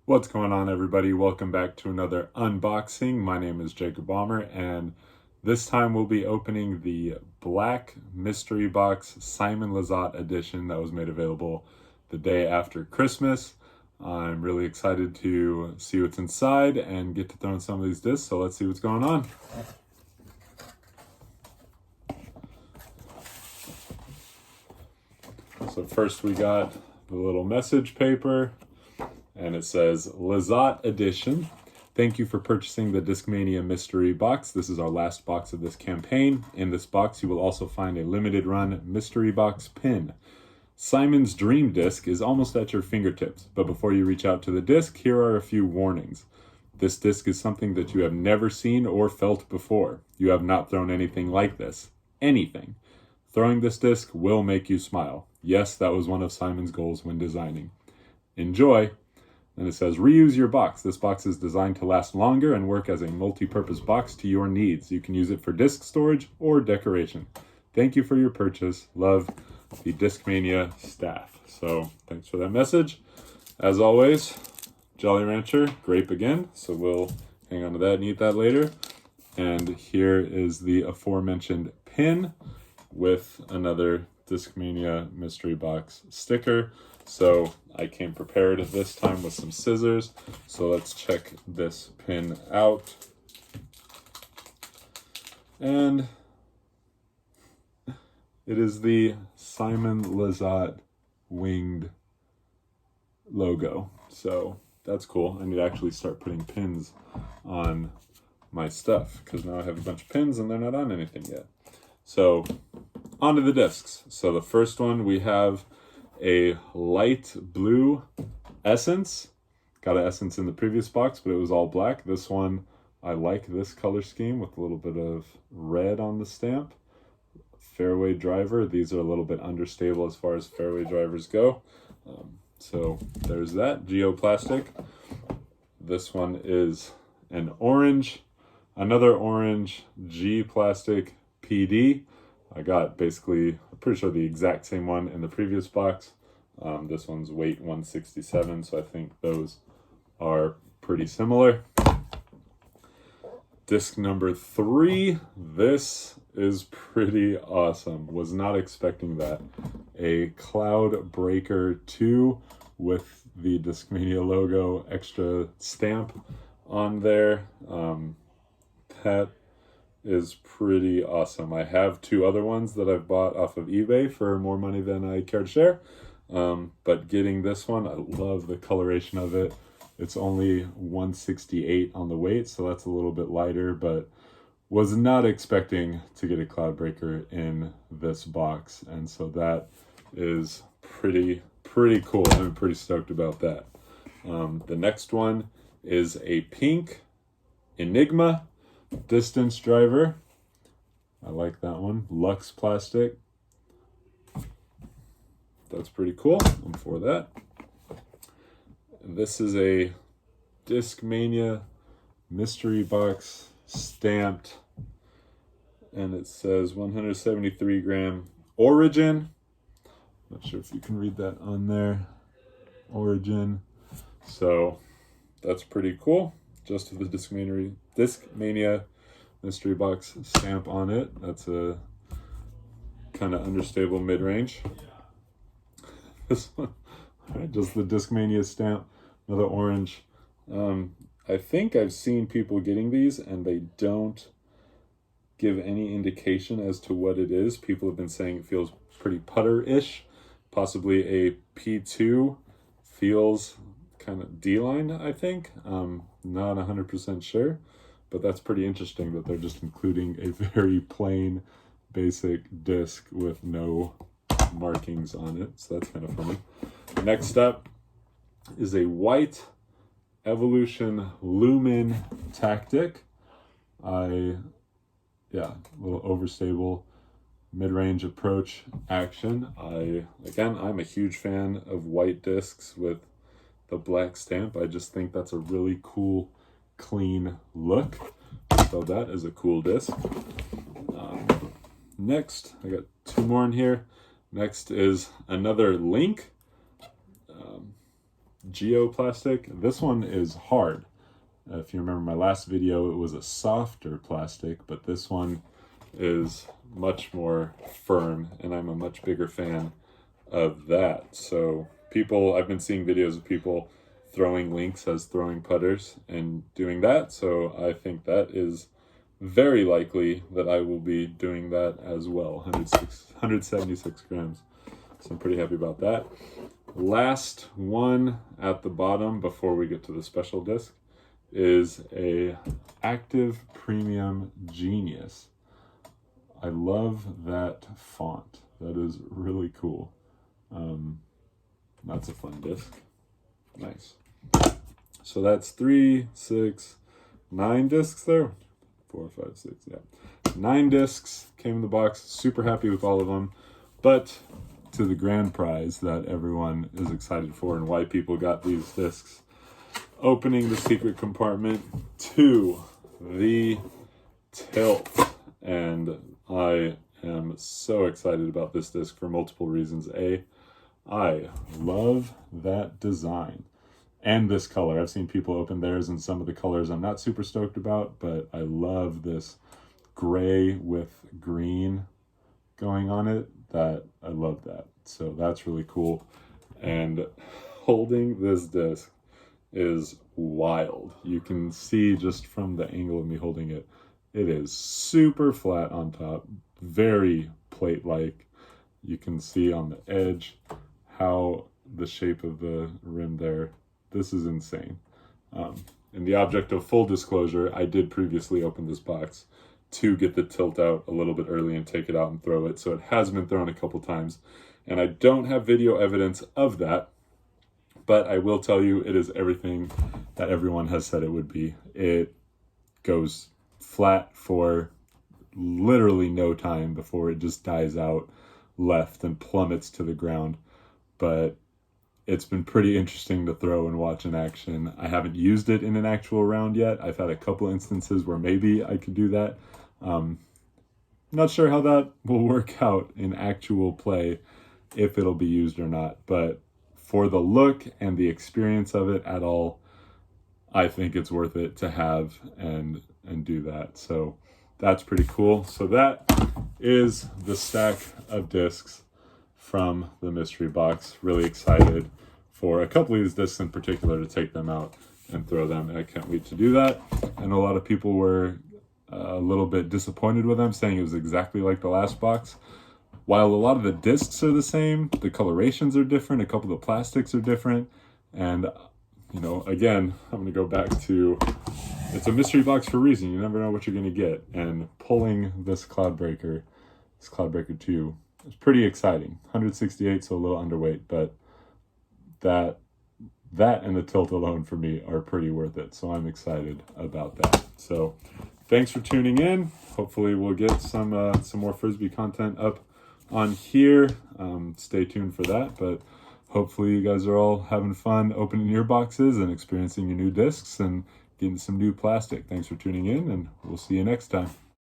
What's going on, everybody? Welcome back to another unboxing. My name is Jacob Balmer, and this time we'll be opening the Black Mystery Box Simon Lizotte Edition that was made available the day after Christmas. I'm really excited to see what's inside and get to throw in some of these discs, so let's see what's going on. So first we got the little message paper, and it says Lizotte Edition. Thank you for purchasing the Discmania mystery box. This is our last box of this campaign. In this box, you will also find a limited run mystery box pin. Simon's dream disc is almost at your fingertips, but before you reach out to the disc, here are a few warnings. This disc is something that you have never seen or felt before. You have not thrown anything like this. Anything. Throwing this disc will make you smile. Yes, that was one of Simon's goals when designing. Enjoy! And it says, reuse your box. This box is designed to last longer and work as a multi-purpose box to your needs. You can use it for disc storage or decoration. Thank you for your purchase. Love, the Discmania staff. So thanks for that message. As always, Jolly Rancher, grape again. So we'll hang on to that and eat that later. And here is the aforementioned pin with another Discmania mystery box sticker. So I came prepared this time with some scissors. So let's check this pin out. And it is the Simon Lizotte winged logo. So that's cool. I need to actually start putting pins on my stuff because now I have a bunch of pins and they're not on anything yet. So onto the discs. So the first one we have a light blue essence. Got an essence in the previous box, but it was all black. This one, I like this color scheme with a little bit of red on the stamp. Fairway driver. These are a little bit understable as far as fairway drivers go. So there's that. Geoplastic. This one is an orange. Another orange G plastic PD. I got basically, I'm pretty sure the exact same one in the previous box. This one's weight 167, so I think those are pretty similar. Disc number 3. This is pretty awesome. Was not expecting that. A Cloud Breaker 2 with the Discmania logo, extra stamp on there. That is pretty awesome. I have 2 other ones that I've bought off of eBay for more money than I care to share. But getting this one, I love the coloration of it. It's only 168 on the weight, so that's a little bit lighter, but was not expecting to get a Cloud Breaker in this box. And so that is pretty cool. I'm pretty stoked about that. The next one is a pink Enigma distance driver. I like that one. Lux plastic. That's pretty cool. I'm for that. This is a Discmania mystery box stamped, and it says 173 gram origin. Not sure if you can read that on there. Origin. So that's pretty cool. Just the Discmania mystery box stamp on it. That's a kind of understable mid-range. This one, just the Discmania stamp, another orange. I think I've seen people getting these and they don't give any indication as to what it is. People have been saying it feels pretty putter-ish, possibly a P2, feels kind of D-line, I think. Not 100% sure, but that's pretty interesting that they're just including a very plain, basic disc with no markings on it. So that's kind of funny. Next up is a white Evolution Lumen Tactic. A little overstable mid-range approach action. I'm a huge fan of white discs with the black stamp. I just think that's a really cool, clean look. So that is a cool disc. Next, I got 2 more in here. Next is another Link. geoplastic. This one is hard. If you remember my last video, it was a softer plastic, but this one is much more firm, and I'm a much bigger fan of that. So I've been seeing videos of people throwing links as throwing putters and doing that, so I think that is very likely that I will be doing that as well. 176 grams, so I'm pretty happy about that. Last one at the bottom before we get to the special disc is a Active Premium Genius. I love that font. That is really cool. That's a fun disc. Nice. So that's 3, 6, 9 discs there. 4, 5, 6, yeah. 9 discs came in the box. Super happy with all of them. But to the grand prize that everyone is excited for and why people got these discs. Opening the secret compartment to the tilt. And I am so excited about this disc for multiple reasons. I love that design and this color. I've seen people open theirs and some of the colors I'm not super stoked about, but I love this gray with green going on it. I love that. So that's really cool. And holding this disc is wild. You can see just from the angle of me holding it, it is super flat on top, very plate-like. You can see on the edge how the shape of the rim there, this is insane. In the object of full disclosure, I did previously open this box to get the tilt out a little bit early and take it out and throw it, so it has been thrown a couple times, and I don't have video evidence of that, but I will tell you it is everything that everyone has said it would be. It goes flat for literally no time before it just dies out left and plummets to the ground. But it's been pretty interesting to throw and watch in action. I haven't used it in an actual round yet. I've had a couple instances where maybe I could do that. Not sure how that will work out in actual play, if it'll be used or not. But for the look and the experience of it at all, I think it's worth it to have and do that. So that's pretty cool. So that is the stack of discs from the mystery box. Really excited for a couple of these discs in particular to take them out and throw them. And I can't wait to do that. I know a lot of people were a little bit disappointed with them, saying it was exactly like the last box. While a lot of the discs are the same, the colorations are different, a couple of the plastics are different. And, you know, again, I'm going to go back to, it's a mystery box for a reason. You never know what you're going to get. And pulling this Cloudbreaker 2, it's pretty exciting. 168, so a little underweight, but that and the tilt alone for me are pretty worth it. So I'm excited about that. So thanks for tuning in. Hopefully we'll get some more Frisbee content up on here. Stay tuned for that, but hopefully you guys are all having fun opening your boxes and experiencing your new discs and getting some new plastic. Thanks for tuning in, and we'll see you next time.